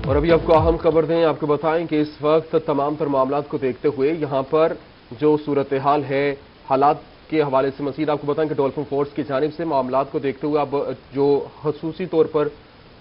اور ابھی आपको अहम खबर दें, आपको बताएं कि इस वक्त तमाम तर मामलात को देखते हुए यहाँ पर जो सूरत हाल है हालात के हवाले से मज़ीद आपको बताएं कि डॉल्फिन फोर्स की जानिब से मामलात को देखते हुए अब जो खसूसी तौर पर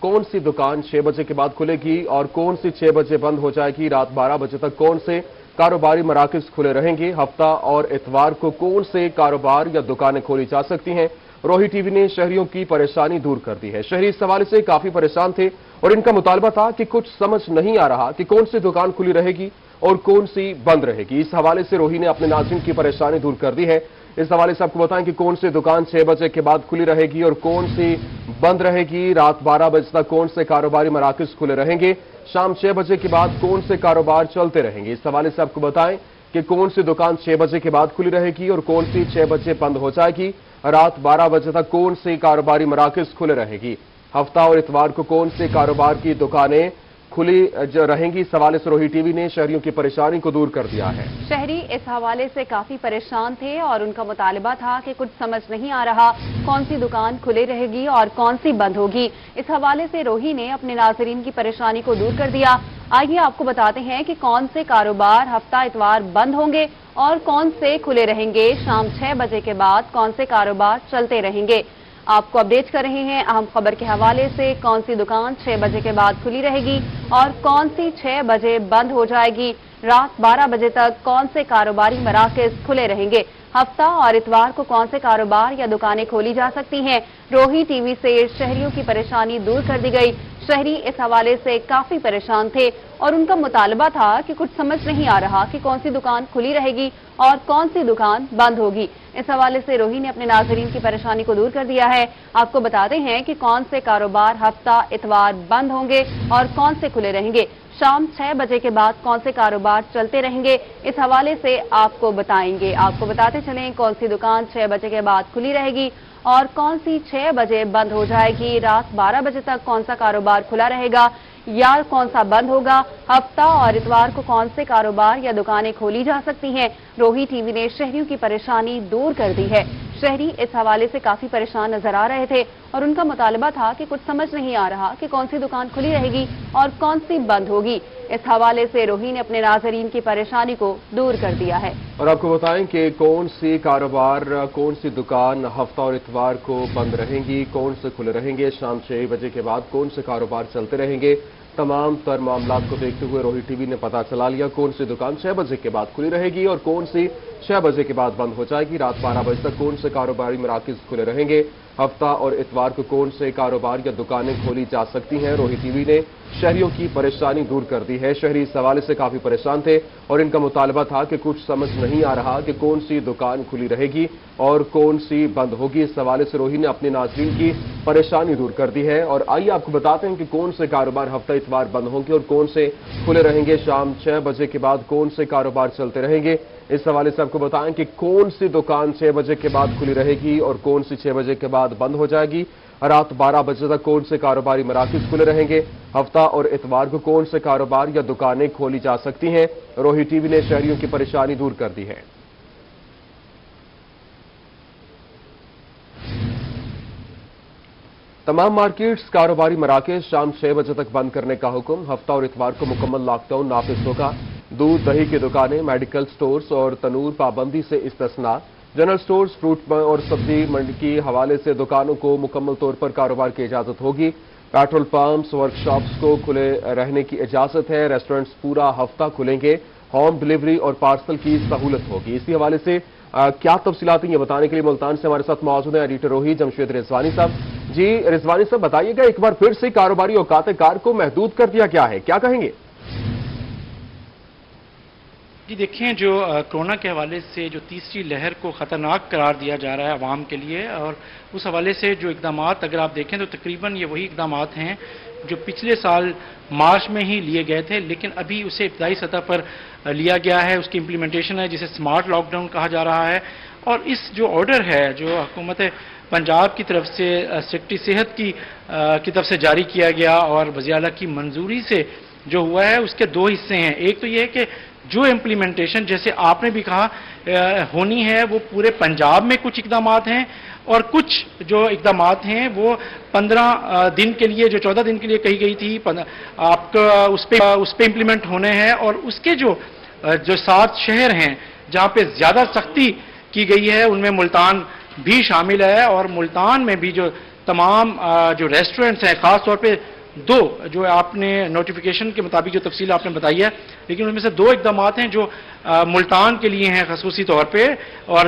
कौन सी दुकान 6 बजे के बाद खुलेगी और कौन सी 6 बजे बंद हो जाएगी, रात 12 बजे तक कौन से कारोबारी मराकज़ खुले रहेंगे, हफ्ता और इतवार को कौन से कारोबार या दुकानें खोली जा सकती हैं। रोही टीवी ने शहरियों की परेशानी दूर कर दी है। शहरी इस हवाले से काफी परेशान थे और इनका मुतालबा था कि कुछ समझ नहीं आ रहा कि कौन सी दुकान खुली रहेगी और कौन सी बंद रहेगी। इस हवाले से रोही ने अपने नाज़रीन की परेशानी दूर कर दी है। इस हवाले से आपको बताएं कि कौन सी दुकान 6 बजे के बाद खुली रहेगी और कौन सी बंद रहेगी, रात 12 बजे तक कौन से कारोबारी मराकज़ खुले रहेंगे, शाम 6 बजे के बाद कौन से कारोबार चलते रहेंगे। इस हवाले से आपको बताएं कि कौन सी दुकान 6 बजे के बाद खुली रहेगी और कौन सी 6 बजे बंद हो जाएगी, रात 12 बजे तक कौन सी कारोबारी मराकज़ खुले रहेगी, हफ्ता और इतवार को कौन से कारोबार की दुकानें खुली रहेंगी। इस हवाले से रोही टीवी ने शहरियों की परेशानी को दूर कर दिया है। शहरी इस हवाले से काफी परेशान थे और उनका मुतालबा था कि कुछ समझ नहीं आ रहा कौन सी दुकान खुली रहेगी और कौन सी बंद होगी। इस हवाले से रोही ने अपने नाज़रीन की परेशानी को दूर कर दिया। आइए आपको बताते हैं कि कौन से कारोबार हफ्ता इतवार बंद होंगे और कौन से खुले रहेंगे, शाम 6 बजे के बाद कौन से कारोबार चलते रहेंगे। आपको अपडेट कर रहे हैं अहम खबर के हवाले से, कौन सी दुकान 6 बजे के बाद खुली रहेगी और कौन सी 6 बजे बंद हो जाएगी, रात 12 बजे तक कौन से कारोबारी मराकज़ खुले रहेंगे, हफ्ता और इतवार को कौन से कारोबार या दुकानें खोली जा सकती हैं। रोही टीवी से शहरियों की परेशानी दूर कर दी गई। शहरी इस हवाले से काफी परेशान थे और उनका मुतालबा था कि कुछ समझ नहीं आ रहा कि कौन सी दुकान खुली रहेगी और कौन सी दुकान बंद होगी। इस हवाले से रोही ने अपने नाज़रीन की परेशानी को दूर कर दिया है। आपको बताते हैं कि कौन से कारोबार हफ्ता इतवार बंद होंगे और कौन से खुले रहेंगे, शाम 6 बजे के बाद कौन से कारोबार चलते रहेंगे। इस हवाले से आपको बताएंगे। आपको बताते चलें कौन सी दुकान 6 बजे के बाद खुली रहेगी और कौन सी 6 बजे बंद हो जाएगी, रात 12 बजे तक कौन सा कारोबार खुला रहेगा या कौन सा बंद होगा, हफ्ता और इतवार को कौन से कारोबार या दुकानें खोली जा सकती हैं। रोही टीवी ने शहरियों की परेशानी दूर कर दी है। शहरी इस हवाले से काफी परेशान नजर आ रहे थे और उनका मुतालबा था कि कुछ समझ नहीं आ रहा कि कौन सी दुकान खुली रहेगी और कौन सी बंद होगी। इस हवाले से रोही ने अपने नाज़रीन की परेशानी को दूर कर दिया है। और आपको बताएं कि कौन सी कारोबार, कौन सी दुकान हफ्ता और इतवार को बंद रहेंगी, कौन से खुले रहेंगे, शाम 6 बजे के बाद कौन से कारोबार चलते रहेंगे। तमाम तर मामलात को देखते हुए रोही टीवी ने पता चला लिया कौन सी दुकान 6 बजे के बाद खुली रहेगी और कौन सी 6 बजे के बाद बंद हो जाएगी, रात 12 बजे तक कौन से कारोबारी मराकज़ खुले रहेंगे, हफ्ता और इतवार को कौन से कारोबार या दुकानें खोली जा सकती हैं। रोही टीवी ने शहरियों की परेशानी दूर कर दी है। शहरी इस हवाले से काफी परेशान थे और इनका मुतालबा था कि कुछ समझ नहीं आ रहा कि कौन सी दुकान खुली रहेगी और कौन सी बंद होगी। इस हवाले से रोही ने अपने नाज़रीन की परेशानी दूर कर दी है। और आइए आपको बताते हैं कि कौन से कारोबार हफ्ता इतवार बंद होंगे और कौन से खुले रहेंगे, शाम 6 बजे के बाद कौन से कारोबार चलते रहेंगे। इस हवाले से आपको बताएं कि कौन सी दुकान 6 बजे के बाद खुली रहेगी और कौन सी 6 बजे के बाद बंद हो जाएगी, रात 12 बजे तक कौन से कारोबारी मराकज़ खुले रहेंगे, हफ्ता और इतवार को कौन से कारोबार या दुकानें खोली जा सकती हैं। रोही टीवी ने शहरियों की परेशानी दूर कर दी है। तमाम मार्केट्स, कारोबारी मराकज़ शाम 6 बजे तक बंद करने का हुक्म। हफ्ता और इतवार को मुकम्मल लॉकडाउन नाफिज होगा। दूध दही की दुकानें, मेडिकल स्टोर्स और तनूर पाबंदी से इस्तिस्ना। जनरल स्टोर्स, फ्रूट और सब्जी मंडी के हवाले से दुकानों को मुकम्मल तौर पर कारोबार की इजाजत होगी। पेट्रोल पंप्स, वर्कशॉप्स को खुले रहने की इजाजत है। रेस्टोरेंट्स पूरा हफ्ता खुलेंगे। होम डिलीवरी और पार्सल की सहूलत होगी। इसी हवाले से क्या तफसीलात ये बताने के लिए मुल्तान से हमारे साथ मौजूद हैं एडिटर रोही जमशेद रिजवानी साहब। जी रिजवानी साहब, बताइएगा एक बार फिर से कारोबारी औकात कार को महदूद कर दिया गया है, क्या कहेंगे? जी देखें, जो कोरोना के हवाले से जो तीसरी लहर को ख़तरनाक करार दिया जा रहा है आवाम के लिए, और उस हवाले से जो इक़दामात अगर आप देखें तो तकरीबन ये वही इक़दामात हैं जो पिछले साल मार्च में ही लिए गए थे, लेकिन अभी उसे इब्तदाई सतह पर लिया गया है। उसकी इम्प्लीमेंटेशन है जिसे स्मार्ट लॉकडाउन कहा जा रहा है। और इस जो ऑर्डर है जो हुकूमत पंजाब की तरफ से सेक्रेटरी सेहत की तरफ से जारी किया गया और वज़ीर आला की मंजूरी से जो हुआ है, उसके दो हिस्से हैं। एक तो ये है कि जो इम्प्लीमेंटेशन जैसे आपने भी कहा होनी है, वो पूरे पंजाब में कुछ इकदामात हैं اور کچھ جو اقدامات ہیں وہ 15 دن کے لیے، جو 14 دن کے لیے کہی گئی تھی، آپ کا اس پہ امپلیمنٹ ہونے ہیں. اور اس کے جو 7 شہر ہیں جہاں پہ زیادہ سختی کی گئی ہے ان میں ملتان بھی شامل ہے. اور ملتان میں بھی جو تمام جو ریسٹورنٹس ہیں، خاص طور پہ 2 جو آپ نے نوٹیفیکیشن کے مطابق جو تفصیل آپ نے بتائی ہے، لیکن ان میں سے 2 اقدامات ہیں جو ملتان کے لیے ہیں خصوصی طور پہ، اور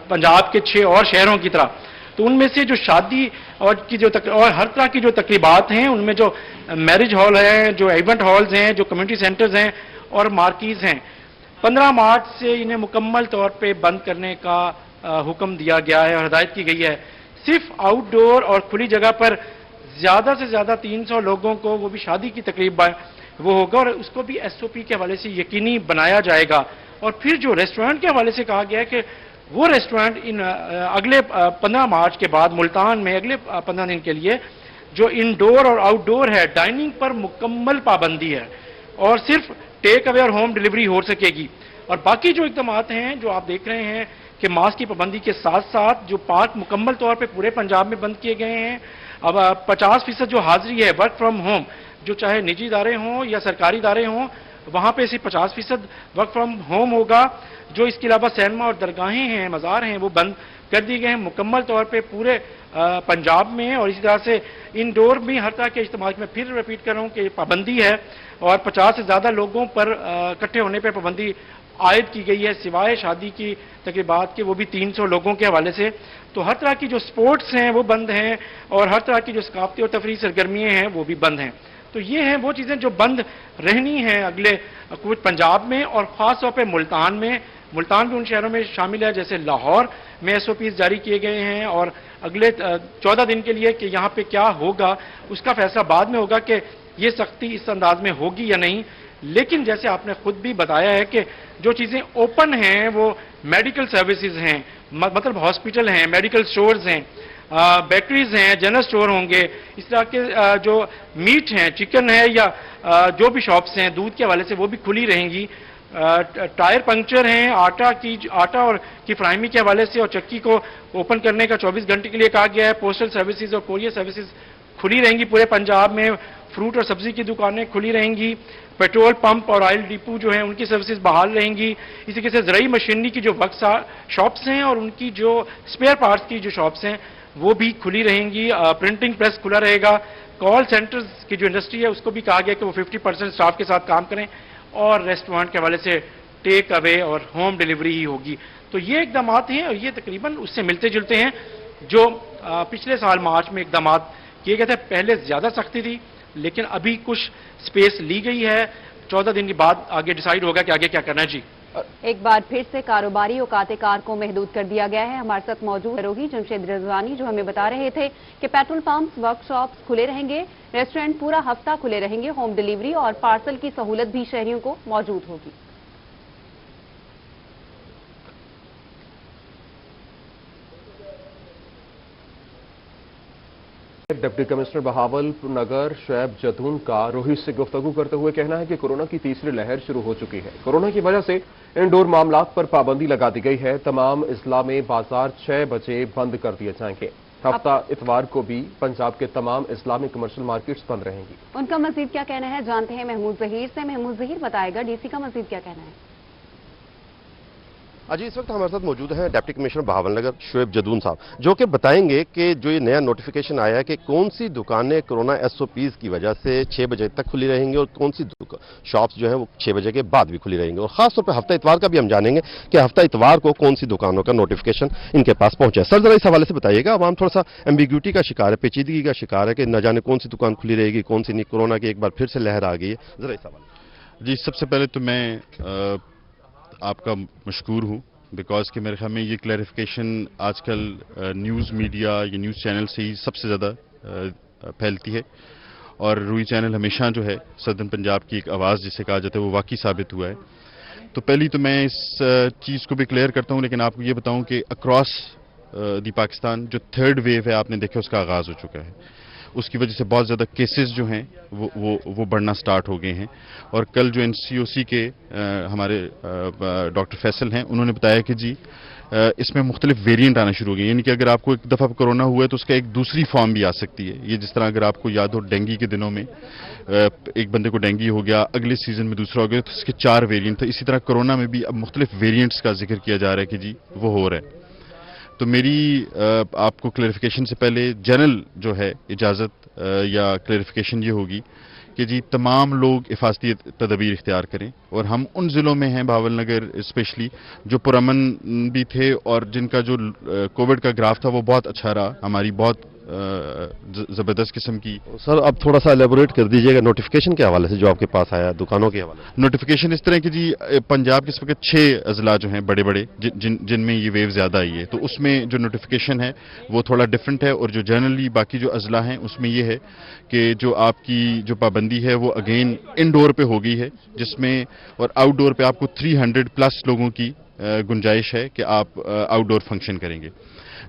پنجاب کے 6 اور شہروں کی طرح. تو ان میں سے جو شادی اور ہر طرح کی جو تقریبات ہیں ان میں جو میرج ہال ہیں، جو ایونٹ ہالز ہیں، جو کمیونٹی سینٹرز ہیں اور مارکیز ہیں، 15 مارچ سے انہیں مکمل طور پہ بند کرنے کا حکم دیا گیا ہے اور ہدایت کی گئی ہے. صرف آؤٹ ڈور اور کھلی جگہ پر زیادہ سے زیادہ 300 لوگوں کو، وہ بھی شادی کی تقریب وہ ہوگا، اور اس کو بھی SOP کے حوالے سے یقینی بنایا جائے گا. اور پھر جو ریسٹورنٹ کے حوالے سے کہا گیا ہے کہ وہ ریسٹورنٹ اگلے 15 مارچ کے بعد ملتان میں اگلے 15 دن کے لیے جو انڈور اور آؤٹ ڈور ہے، ڈائننگ پر مکمل پابندی ہے اور صرف ٹیک اوے اور ہوم ڈلیوری ہو سکے گی. اور باقی جو اقدامات ہیں جو آپ دیکھ رہے ہیں کہ ماسک کی پابندی کے ساتھ ساتھ جو پارک مکمل طور پہ پورے پنجاب میں بند کیے گئے ہیں. اب 50% جو حاضری ہے ورک فرام ہوم، جو چاہے نجی ادارے ہوں یا سرکاری ادارے ہوں، وہاں پہ صرف 50% ورک فرام ہوم ہوگا. جو اس کے علاوہ سینما اور درگاہیں ہیں، مزار ہیں، وہ بند کر دیے گئے ہیں مکمل طور پہ پورے پنجاب میں. اور اسی طرح سے انڈور بھی ہر طرح کے اجتماع میں پھر ریپیٹ کر رہا ہوں کہ پابندی ہے، اور 50 سے زیادہ لوگوں پر اکٹھے ہونے پہ پابندی عائد کی گئی ہے، سوائے شادی کی تقریبات کے، وہ بھی 300 لوگوں کے حوالے سے. تو ہر طرح کی جو سپورٹس ہیں وہ بند ہیں، اور ہر طرح کی جو ثقافتی اور تفریحی سرگرمیاں ہیں وہ بھی بند ہیں. تو یہ ہیں وہ چیزیں جو بند رہنی ہیں اگلے کچھ پنجاب میں، اور خاص طور پہ ملتان میں. ملتان بھی ان شہروں میں شامل ہے جیسے لاہور میں SOPs جاری کیے گئے ہیں، اور اگلے 14 دن کے لیے کہ یہاں پہ کیا ہوگا اس کا فیصلہ بعد میں ہوگا کہ یہ سختی اس انداز میں ہوگی یا نہیں. لیکن جیسے آپ نے خود بھی بتایا ہے کہ جو چیزیں اوپن ہیں وہ میڈیکل سروسز ہیں، مطلب ہاسپٹل ہیں، میڈیکل سٹورز ہیں، بیکریز ہیں، جنرل سٹور ہوں گے. اس طرح کے جو میٹ ہیں، چکن ہے، یا جو بھی شاپس ہیں دودھ کے حوالے سے وہ بھی کھلی رہیں گی. ٹائر پنکچر ہیں، آٹا اور کی فراہمی کے حوالے سے اور چکی کو اوپن کرنے کا 24 گھنٹے کے لیے کہا گیا ہے. پوسٹل سروسز اور کوریئر سروسز کھلی رہیں گی پورے پنجاب میں. فروٹ اور سبزی کی دکانیں کھلی رہیں گی. پیٹرول پمپ اور آئل ڈپو جو ہیں ان کی سروسز بحال رہیں گی. اسی طرح سے زرعی مشینری کی جو ورک شاپس ہیں اور ان کی جو اسپیئر پارٹس کی جو شاپس ہیں وہ بھی کھلی رہیں گی. پرنٹنگ پریس کھلا رہے گا. کال سینٹرز کی جو انڈسٹری ہے اس کو بھی کہا گیا کہ وہ 50% سٹاف کے ساتھ کام کریں، اور ریسٹورنٹ کے حوالے سے ٹیک اوے اور ہوم ڈلیوری ہی ہوگی. تو یہ اقدامات ہیں، اور یہ تقریباً اس سے ملتے جلتے ہیں جو پچھلے سال مارچ میں اقدامات کیے گئے تھے. پہلے زیادہ سختی تھی، لیکن ابھی کچھ سپیس لی گئی ہے. 14 دن کے بعد آگے ڈیسائیڈ ہوگا کہ آگے کیا کرنا ہے. جی ایک بار پھر سے کاروباری اوقات کار کو محدود کر دیا گیا ہے. ہمارے ساتھ موجود روہی جمشید رضوانی جو ہمیں بتا رہے تھے کہ پیٹرول پمپس، ورک شاپس کھلے رہیں گے، ریسٹورنٹ پورا ہفتہ کھلے رہیں گے، ہوم ڈلیوری اور پارسل کی سہولت بھی شہریوں کو موجود ہوگی. ڈپٹی کمشنر بہاول نگر شعیب جدون کا روہی سے گفتگو کرتے ہوئے کہنا ہے کہ کورونا کی تیسری لہر شروع ہو چکی ہے. کورونا کی وجہ سے انڈور معاملات پر پابندی لگا دی گئی ہے. تمام اضلاع میں بازار 6 بجے بند کر دیے جائیں گے. ہفتہ اتوار کو بھی پنجاب کے تمام اضلاع میں کمرشل مارکیٹس بند رہیں گی. ان کا مزید کیا کہنا ہے جانتے ہیں محمود ظہیر سے. محمود ظہیر بتائے گا DC کا مزید کیا کہنا ہے. جی اس وقت ہمارے ساتھ موجود ہیں ڈپٹی کمشنر بہاول نگر شعیب جدون صاحب، جو کہ بتائیں گے کہ جو یہ نیا نوٹیفیکیشن آیا ہے کہ کون سی دکانیں کورونا SOPs کی وجہ سے 6 بجے تک کھلی رہیں گی اور کون سی شاپس جو ہیں وہ 6 بجے کے بعد بھی کھلی رہیں گی. اور خاص طور پہ ہفتہ اتوار کا بھی ہم جانیں گے کہ ہفتہ اتوار کو کون سی دکانوں کا نوٹیفیکیشن ان کے پاس پہنچا ہے. سر ذرا اس حوالے سے بتائیے گا، عوام تھوڑا سا ایمبیگوٹی کا شکار ہے، پیچیدگی کا شکار ہے کہ نہ جانے کون سی دکان کھلی رہے گی کون سی نہیں. کورونا کی ایک بار پھر سے لہر آ گئی ہے، ذرا اس حوالے. جی سب سے پہلے تو میں آپ کا مشکور ہوں بیکاز کہ میرے خیال میں یہ کلیریفیکیشن آج کل نیوز میڈیا یا نیوز چینل سے ہی سب سے زیادہ پھیلتی ہے، اور روئی چینل ہمیشہ جو ہے سدرن پنجاب کی ایک آواز جسے کہا جاتا ہے وہ واقعی ثابت ہوا ہے. تو پہلی تو میں اس چیز کو بھی کلیئر کرتا ہوں، لیکن آپ کو یہ بتاؤں کہ اکراس دی پاکستان جو 3rd ویو ہے آپ نے دیکھا اس کا آغاز ہو چکا ہے. اس کی وجہ سے بہت زیادہ کیسز جو ہیں وہ بڑھنا سٹارٹ ہو گئے ہیں. اور کل جو NCOC کے ہمارے ڈاکٹر فیصل ہیں انہوں نے بتایا کہ جی इसमें मुख्तलिफ वेरिएंट आना शुरू हो गए, यानी कि अगर आपको एक दफ़ा कोरोना हुआ है तो उसका एक दूसरी फॉर्म भी आ सकती है। ये जिस तरह अगर आपको याद हो डेंगू के दिनों में एक बंदे को डेंगू हो गया, अगले सीजन में दूसरा हो गया, तो इसके 4 वेरिएंट थे। इसी तरह कोरोना में भी अब मुख्तलिफ वेरिएंट्स का जिक्र किया जा रहा है कि जी वो हो रहा है। तो मेरी आपको क्लैरिफिकेशन से पहले जनरल जो है इजाज़त या क्लैरिफिकेशन ये होगी कि जी तमाम लोग हिफाजती तदबीर इख्तियार करें, और हम उन ज़िलों में हैं भावल नगर स्पेशली जो पुरअमन भी थे और जिनका जो कोविड का ग्राफ था वो बहुत अच्छा रहा, हमारी बहुत ज़बरदस्त किस्म की। सर अब थोड़ा सा एलेबोरेट कर दीजिएगा नोटिफिकेशन के हवाले से जो आपके पास आया दुकानों के हवाले से। नोटिफिकेशन इस तरह की जी पंजाब के इस वक्त 6 अजला जो हैं बड़े बड़े जिनमें ये वेव ज़्यादा आई है, तो उसमें जो नोटिफिकेशन है वो थोड़ा डिफरेंट है, और जो जनरली बाकी जो अजला हैं उसमें ये है कि जो आपकी जो पाबंदी है वो अगेन इनडोर पे हो गई है, जिसमें और आउटडोर पे आपको 300+ लोगों की गुंजाइश है कि आप आउटडोर फंक्शन करेंगे।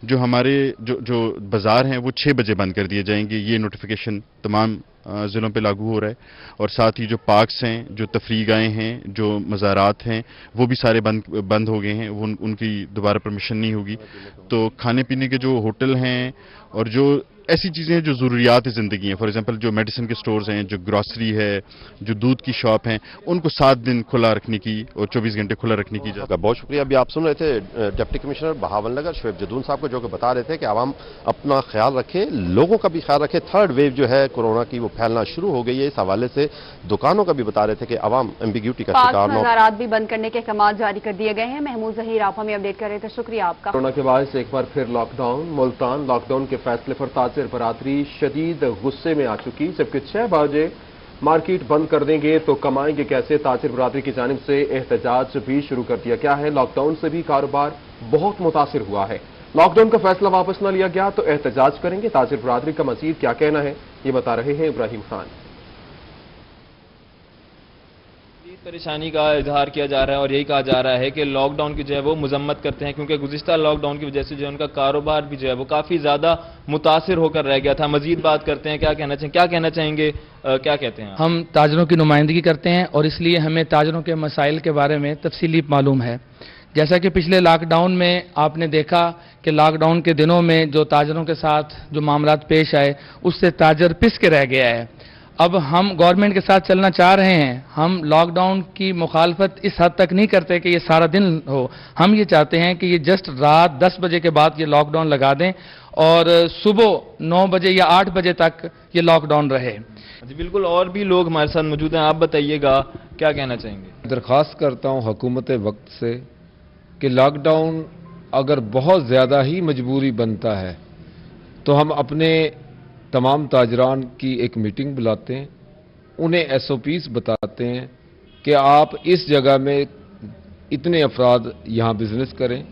जो हमारे जो बाज़ार हैं वो 6 बजे बंद कर दिए जाएंगे। ये नोटिफिकेशन तमाम ज़िलों पे लागू हो रहा है, और साथ ही जो पार्क्स हैं, जो तफरीगाहें हैं, जो मज़ारात हैं, वो भी सारे बंद हो गए हैं, वो उनकी दोबारा परमिशन नहीं होगी। तो खाने पीने के जो होटल हैं और जो ऐसी चीज़ें हैं जो ज़रूरियात ज़िंदगी हैं, फॉर एग्जांपल जो मेडिसिन के स्टोर्स हैं, जो ग्रॉसरी है, जो दूध की शॉप हैं, उनको 7 दिन खुला रखने की और 24 घंटे खुला रखने की इजाज़त। बहुत शुक्रिया। अभी आप सुन रहे थे डिप्टी कमिश्नर बहावल नगर शोएब जदून साहब को, जो कि बता रहे थे कि आवाम अपना ख्याल रखे, लोगों का भी ख्याल रखे। थर्ड वेव जो है कोरोना की वो फैलना शुरू हो गई है। इस हवाले से दुकानों का भी बता रहे थे कि आवाम एम्बिग्यूटी का शिकार न हो। मज़ारात भी बंद करने के अहकाम जारी कर दिए गए हैं। महमूद जहीर आप हमें अपडेट कर रहे थे, शुक्रिया आपका। कोरोना के बाद एक बार फिर लॉकडाउन। मुल्तान लॉकडाउन के फैसले पर ताजिर बरादरी शदीद गुस्से में आ चुकी, जबकि 6 बजे मार्केट बंद कर देंगे तो कमाएंगे कैसे। ताजिर बरादरी की जानिब से एहतजाज भी शुरू कर दिया गया है। लॉकडाउन से भी कारोबार बहुत मुतासिर हुआ है। लॉकडाउन का फैसला वापस न लिया गया तो एहतजाज करेंगे। ताजिर बरादरी का मजीद क्या कहना है ये बता रहे हैं इब्राहिम खान। परेशानी का इजहार किया जा रहा है और यही कहा जा रहा है कि लॉकडाउन की जो है वो मजम्मत करते हैं, क्योंकि गुज़िश्ता लॉकडाउन की वजह से जो है उनका कारोबार भी जो है वो काफ़ी ज़्यादा मुतासिर होकर रह गया था। मजीद बात करते हैं, क्या कहना चाहेंगे, क्या कहते हैं? हम ताजरों की नुमाइंदगी करते हैं और इसलिए हमें ताजरों के मसाइल के बारे में तफसीली मालूम है। जैसा कि पिछले लॉकडाउन में आपने देखा कि लॉकडाउन के दिनों में जो ताजरों के साथ जो मामलात पेश आए उससे ताजर पिस के रह गया है। अब हम गवर्नमेंट के साथ चलना चाह रहे हैं। हम लॉकडाउन की मुखालफत इस हद तक नहीं करते कि ये सारा दिन हो। हम ये चाहते हैं कि ये जस्ट रात 10 बजे के बाद ये लॉकडाउन लगा दें और सुबह 9 बजे या 8 बजे तक ये लॉकडाउन रहे। जी बिल्कुल, और भी लोग हमारे साथ मौजूद हैं, आप बताइएगा क्या कहना चाहेंगे? दरख्वास्त करता हूँ हुकूमत वक्त से कि लॉकडाउन अगर बहुत ज़्यादा ही मजबूरी बनता है तो हम अपने तमाम ताजरान की एक मीटिंग बुलाते हैं, उन्हें SOPs बताते हैं कि आप इस जगह में इतने अफराद यहाँ बिजनेस करें,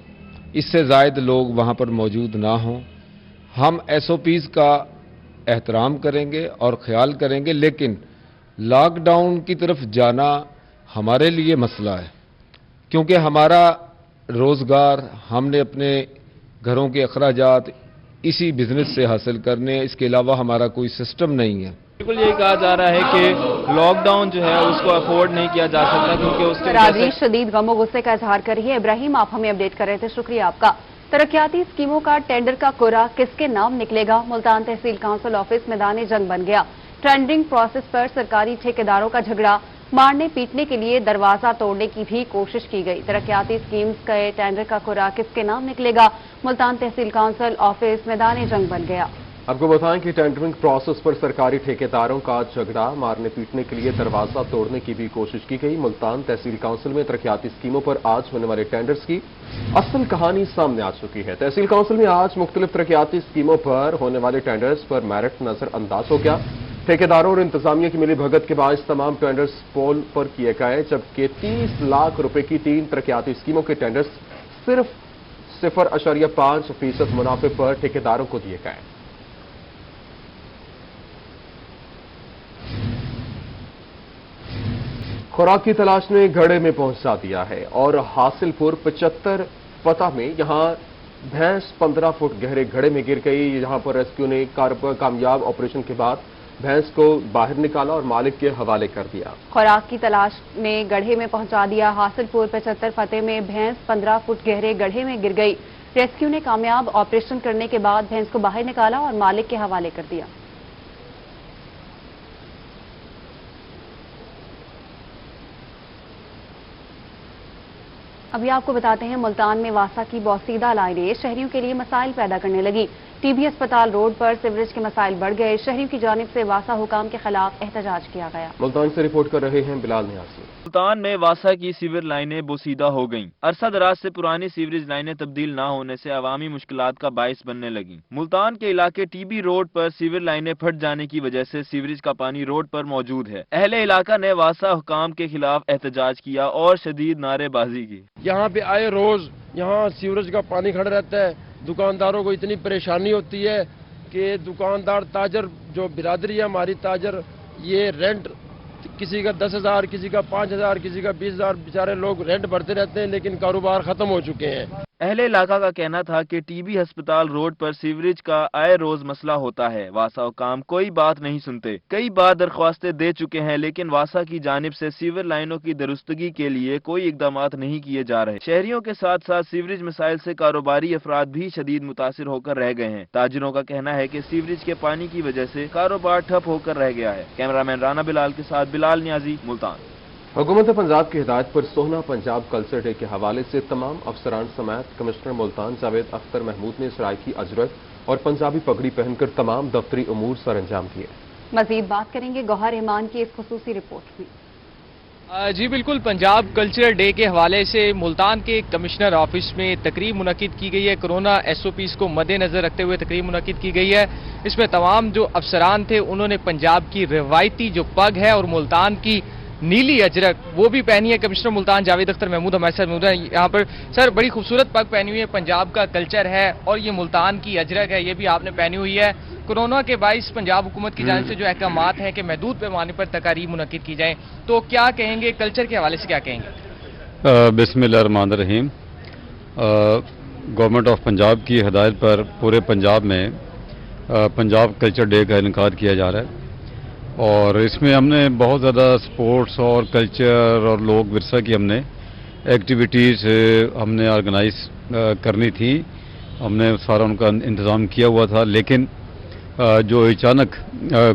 इससे ज़ायद लोग वहाँ पर मौजूद ना हों। हम SOPs का एहतराम करेंगे और ख्याल करेंगे, लेकिन लॉकडाउन की तरफ जाना हमारे लिए मसला है, क्योंकि हमारा रोज़गार, हमने अपने घरों के अखराजात इसी बिजनेस से हासिल करने, इसके अलावा हमारा कोई सिस्टम नहीं है। बिल्कुल यही कहा जा रहा है कि लॉकडाउन जो है उसको अफोर्ड नहीं किया जा सकता, क्योंकि उसके बरादरी शदीद गम गुस्से का इजहार कर रही है। इब्राहिम आप हमें अपडेट कर रहे थे, शुक्रिया आपका। तरक्याती स्कीमों का टेंडर का कोरा किसके नाम निकलेगा? मुल्तान तहसील काउंसिल ऑफिस मैदान जंग बन गया। टेंडरिंग प्रोसेस पर सरकारी ठेकेदारों का झगड़ा, मारने पीटने के लिए दरवाजा तोड़ने की भी कोशिश की गई। तरक्याती स्कीम्स के टेंडर का कोरा किसके नाम निकलेगा? मुल्तान तहसील काउंसिल ऑफिस मैदान जंग बन गया। आपको बताएं कि टेंडरिंग प्रोसेस पर सरकारी ठेकेदारों का झगड़ा, मारने पीटने के लिए दरवाजा तोड़ने की भी कोशिश की गई। मुल्तान तहसील काउंसिल में तरक्याती स्कीमों पर आज होने वाले टेंडर्स की असल कहानी सामने आ चुकी है। तहसील काउंसिल में आज मुख्तलिफ तरक्याती स्कीमों पर होने वाले टेंडर्स पर मेरिट नजरअंदाज हो गया। ठेकेदारों और इंतजामिया की मिली भगत के बाद तमाम टेंडर्स पोल पर किए गए, जबकि 30 लाख रुपए की 3 तरक्याती स्कीमों के टेंडर्स सिर्फ 0.5% मुनाफे पर ठेकेदारों को दिए गए। खुराक की तलाश ने घड़े में पहुंचा दिया है और हासिलपुर 75 पता में यहां भैंस 15 फुट गहरे घड़े में गिर गई। यहां पर रेस्क्यू ने कामयाब ऑपरेशन के बाद भैंस को बाहर निकाला और मालिक के हवाले कर दिया। खुराक की तलाश में गड्ढे में पहुंचा दिया। हासिलपुर 75 फतेह में भैंस 15 फुट गहरे गड्ढे में गिर गई। रेस्क्यू ने कामयाब ऑपरेशन करने के बाद भैंस को बाहर निकाला और मालिक के हवाले कर दिया। अभी आपको बताते हैं, मुल्तान में वासा की बोसीदा लाइनें शहरियों के लिए मसाइल पैदा करने लगी। टीबी अस्पताल रोड पर सीवरेज के मसाइल बढ़ गए। शहरियों की जानिब से वासा हुकाम के खिलाफ एहतजाज किया गया। मुल्तान से रिपोर्ट कर रहे हैं बिलाल नियाज़ी। मुल्तान में वासा की सीवर लाइनें बोसीदा हो गईं। अरसा दराज से पुरानी सीवरेज लाइनें तब्दील न होने से अवामी मुश्किलात का बाइस बनने लगी। मुल्तान के इलाके टीबी रोड पर सीवर लाइनें फट जाने की वजह से सीवरेज का पानी रोड पर मौजूद है। अहले इलाका ने वासा हुकाम के खिलाफ एहतजाज किया और शदीद नारेबाजी की। यहाँ पे आए रोज यहाँ सीवरेज का पानी खड़ा रहता है। दुकानदारों को इतनी परेशानी होती है कि दुकानदार ताजर जो बिरादरी है हमारी ताजर, ये रेंट किसी का 10,000, किसी का 5,000, किसी का 20,000, बेचारे लोग रेंट भरते रहते हैं, लेकिन कारोबार खत्म हो चुके हैं। अहले इलाका का कहना था कि टीबी अस्पताल रोड पर सीवरेज का आए रोज मसला होता है। वासा हुकाम कोई बात नहीं सुनते। कई बार दरख्वास्तें दे चुके हैं, लेकिन वासा की जानिब से सीवर लाइनों की दुरुस्तगी के लिए कोई इकदाम नहीं किए जा रहे। शहरियों के साथ साथ सीवरेज मसाइल से कारोबारी अफराद भी शदीद मुतासिर होकर रह गए हैं। ताजिरों का कहना है कि सीवरेज के पानी की वजह से कारोबार ठप होकर रह गया है। कैमरामैन राना बिलाल के साथ बिलाल नियाजी, मुल्तान। हुकूमत पंजाब की हिदायत पर सोहना पंजाब कल्चर डे के हवाले से तमाम अफसरान समेत कमिश्नर मुल्तान जावेद अख्तर महमूद ने सराइकी अजरक और पंजाबी पगड़ी पहनकर तमाम दफ्तरी उमूर सर अंजाम दिए। मजीद बात करेंगे गौहर रहमान की इस खुसूसी रिपोर्ट में। जी बिल्कुल, पंजाब कल्चरल डे के हवाले से मुल्तान के कमिश्नर ऑफिस में तकरीब मुनक्किद की गई है। कोरोना SOPs को मद्देनजर रखते हुए तकरीब मुनक्किद की गई है। इसमें तमाम जो अफसरान थे उन्होंने पंजाब की रिवायती जो पग है और मुल्तान की नीली अजरक वो भी पहनी है। कमिश्नर मुल्तान जावेद अख्तर महमूद हमारे साथ मौजूद है। यहाँ पर सर बड़ी खूबसूरत पग पहनी हुई है, पंजाब का कल्चर है और ये मुल्तान की अजरक है, ये भी आपने पहनी हुई है। कोरोना के बाइस पंजाब हुकूमत की जानिब से जो अहकामात हैं कि महदूद पैमाने पर तकारीब मुनक्किद की जाए, तो क्या कहेंगे, कल्चर के हवाले से क्या कहेंगे? बिस्मिल्लाहिर्रहमानिर्रहीम। गवर्नमेंट ऑफ पंजाब की हिदायत पर पूरे पंजाब में पंजाब कल्चर डे का इनकाद किया जा रहा है और इसमें हमने बहुत ज़्यादा स्पोर्ट्स और कल्चर और लोक विरसा की हमने एक्टिविटीज़ हमने ऑर्गेनाइज करनी थी। हमने सारा उनका इंतज़ाम किया हुआ था, लेकिन जो अचानक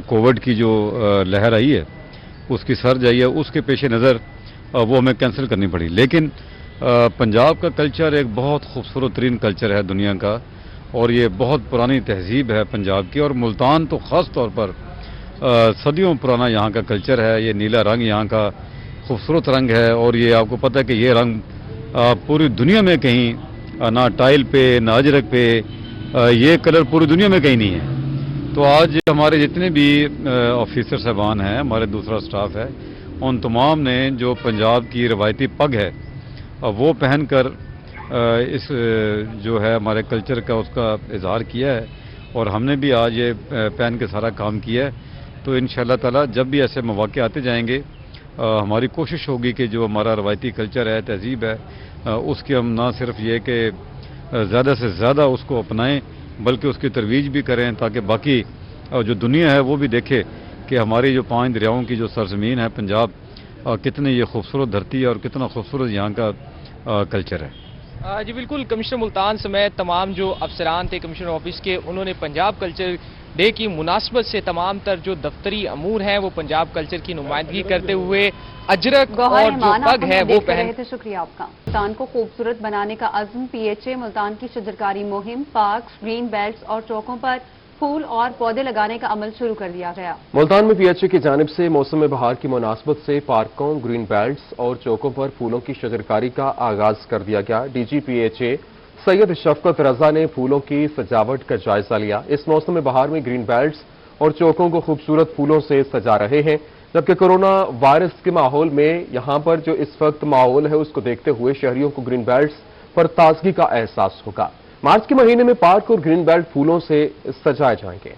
कोविड की जो लहर आई है उसकी सर्ज आई है, उसके पेश नज़र वो हमें कैंसिल करनी पड़ी। लेकिन पंजाब का कल्चर एक बहुत खूबसूरत तरीन कल्चर है दुनिया का और ये बहुत पुरानी तहजीब है पंजाब की। और मुल्तान तो ख़ास तौर पर सदियों पुराना यहाँ का कल्चर है। ये नीला रंग यहाँ का खूबसूरत रंग है और ये आपको पता है कि ये रंग पूरी दुनिया में कहीं ना टाइल पे ना अजरक पे ये कलर पूरी दुनिया में कहीं नहीं है। तो आज हमारे जितने भी ऑफिसर साहबान हैं, हमारे दूसरा स्टाफ है, उन तमाम ने जो पंजाब की रवायती पग है वो पहनकर इस जो है हमारे कल्चर का उसका इजहार किया है और हमने भी आज ये पहन के सारा काम किया है। तो इंशाअल्लाह ताला जब भी ऐसे मौके आते जाएंगे हमारी कोशिश होगी कि जो हमारा रवायती कल्चर है, तहजीब है, उसकी हम ना सिर्फ ये कि ज़्यादा से ज़्यादा उसको अपनाएं बल्कि उसकी तरवीज भी करें ताकि बाकी जो दुनिया है वो भी देखे कि हमारी जो 5 दरियाओं की जो सरजमीन है पंजाब, कितनी ये खूबसूरत धरती है और कितना खूबसूरत यहाँ का कल्चर है। जी बिल्कुल, कमिश्नर मुल्तान समेत तमाम जो अफसरान थे कमिश्नर ऑफिस के, उन्होंने पंजाब कल्चर डे की मुनासबत से तमाम तर जो दफ्तरी अमूर हैं वो पंजाब कल्चर की नुमाइंदगी करते हुए अजरक और जो पग है वो पहन थे। शुक्रिया आपका। मुल्तान को खूबसूरत बनाने का अज़्म। PHA मुल्तान की शजरकारी मुहिम, पार्क्स, ग्रीन बेल्ट्स और चौकों पर फूल और पौधे लगाने का अमल शुरू कर दिया गया। मुल्तान में PHA की जानिब से मौसम बहार की मुनासबत से पार्कों, ग्रीन बेल्ट्स और चौकों पर फूलों की शजरकारी का आगाज कर दिया गया। DG PHA सैयद शफकत रजा ने फूलों की सजावट का जायजा लिया। इस मौसम बहार में ग्रीन बेल्ट्स और चौकों को खूबसूरत फूलों से सजा रहे हैं, जबकि कोरोना वायरस के माहौल में यहां पर जो इस वक्त माहौल है उसको देखते हुए शहरियों को ग्रीन बेल्ट्स पर ताजगी का एहसास होगा। मार्च के महीने में पार्क और ग्रीन बेल्ट फूलों से सजाए जाएंगे।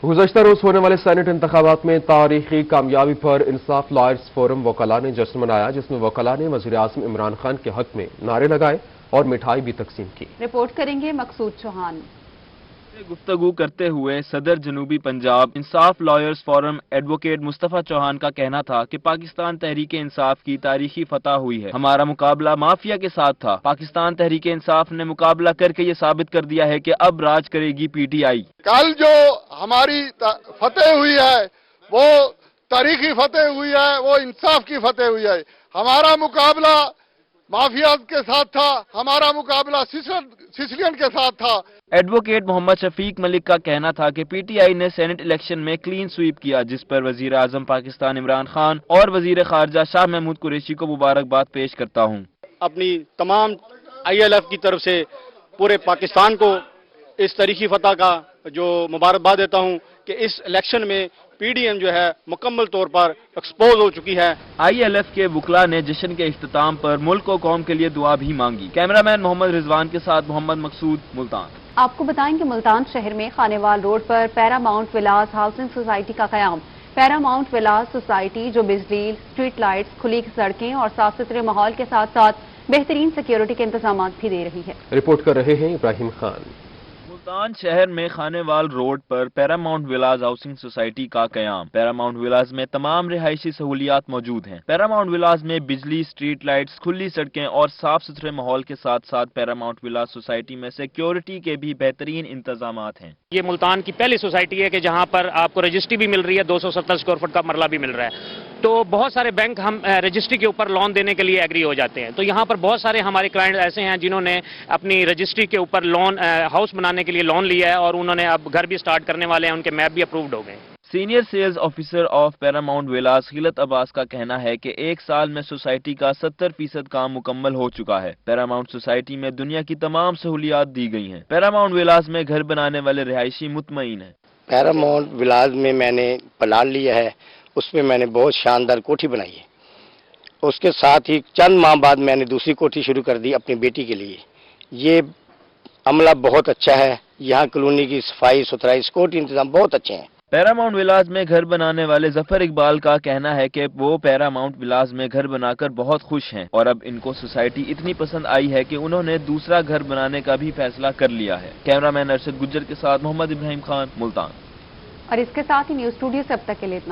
गुज़श्ता रोज होने वाले सेनेट इंतखाबात में तारीखी कामयाबी पर इंसाफ लॉयर्स फोरम वकला ने जश्न मनाया, जिसमें वकला ने वज़ीर आज़म इमरान खान के हक में नारे लगाए और मिठाई भी तकसीम की। रिपोर्ट करेंगे मकसूद चौहान। गुफ्तगू करते हुए सदर जनूबी Punjab Insaf lawyers forum advocate Mustafa Chauhan का कहना था कि पाकिस्तान तहरीक इंसाफ की तारीखी फतह हुई है। हमारा मुकाबला माफिया के साथ था। पाकिस्तान तहरीक इंसाफ ने मुकाबला करके ये साबित कर दिया है कि अब राज करेगी पीटीआई। कल जो हमारी फतेह हुई है वो तारीखी फतेह हुई है, वो इंसाफ की फतेह हुई है। हमारा मुकाबला माफिया के साथ था, हमारा मुकाबला सिसिलियन के साथ था। एडवोकेट मोहम्मद शफीक मलिक का कहना था कि पीटीआई ने सेनेट इलेक्शन में क्लीन स्वीप किया, जिस पर वजीर आजम पाकिस्तान इमरान खान और वजीर खारजा शाह महमूद कुरैशी को मुबारकबाद पेश करता हूँ। अपनी तमाम ILF की तरफ से पूरे पाकिस्तान को इस तारीखी फतह का जो मुबारकबाद देता हूँ कि इस इलेक्शन में PDM जो है मुकम्मल तौर पर एक्सपोज हो चुकी है। ILF के वकला ने जश्न के इख्तिताम पर मुल्क और कौम के लिए दुआ भी मांगी। कैमरामैन मोहम्मद रिजवान के साथ मोहम्मद मकसूद, मुल्तान। आपको बताएं कि मुल्तान शहर में खानेवाल रोड पर पैरामाउंट विलास हाउसिंग सोसाइटी का कयाम। पैरामाउंट विलास सोसाइटी जो बिजली, स्ट्रीट लाइट्स, खुली सड़कें और साफ सुथरे माहौल के साथ साथ बेहतरीन सिक्योरिटी के इंतजाम भी दे रही है। रिपोर्ट कर रहे हैं इब्राहिम खान। मुल्तान शहर में खानेवाल रोड पर पैरामाउंट विलास हाउसिंग सोसाइटी का कयाम। पैरामाउंट विलास में तमाम रिहायशी सहूलियात मौजूद हैं। पैरामाउंट विलास में बिजली, स्ट्रीट लाइट्स, खुली सड़कें और साफ सुथरे माहौल के साथ साथ पैरामाउंट विलास सोसाइटी में सिक्योरिटी के भी बेहतरीन इंतजामात हैं। ये मुल्तान की पहली सोसाइटी है कि जहां पर आपको रजिस्ट्री भी मिल रही है, 270 स्क्वायर फुट का मरला भी मिल रहा है। तो बहुत सारे बैंक हम रजिस्ट्री के ऊपर लोन देने के लिए एग्री हो जाते हैं। तो यहाँ पर बहुत सारे हमारे क्लाइंट ऐसे हैं जिन्होंने अपनी रजिस्ट्री के ऊपर लोन हाउस बनाने के लिए लोन लिया है और उन्होंने अब घर भी स्टार्ट करने वाले हैं, उनके मैप भी अप्रूव्ड हो गए। Senior sales officer of Paramount villas खिलत अब्बास का कहना है कि एक साल में सोसाइटी का 70% काम मुकम्मल हो चुका है। पैरामाउंट सोसाइटी में दुनिया की तमाम सहूलियात दी गई हैं। पैरामाउंट विलास में घर बनाने वाले रिहायशी मुतमईन हैं। पैरामाउंट विलास में मैंने प्लाट लिया है, उसमें मैंने बहुत शानदार कोठी बनाई है। उसके साथ ही चंद माह बाद मैंने दूसरी कोठी शुरू कर दी अपनी बेटी के लिए। ये अमला बहुत अच्छा है। यहाँ कॉलोनी की सफाई सुथराई, सिक्योरिटी इंतजाम बहुत अच्छे हैं। पैरामाउंट विलास में घर बनाने वाले जफर इकबाल का कहना है कि वो पैरामाउंट विलास में घर बनाकर बहुत खुश हैं और अब इनको सोसाइटी इतनी पसंद आई है कि उन्होंने दूसरा घर बनाने का भी फैसला कर लिया है। कैमरामैन अरशद गुज्जर के साथ मोहम्मद इब्राहिम खान, मुल्तान। और इसके साथ ही न्यूज स्टूडियो से अब तक के लिए इतना।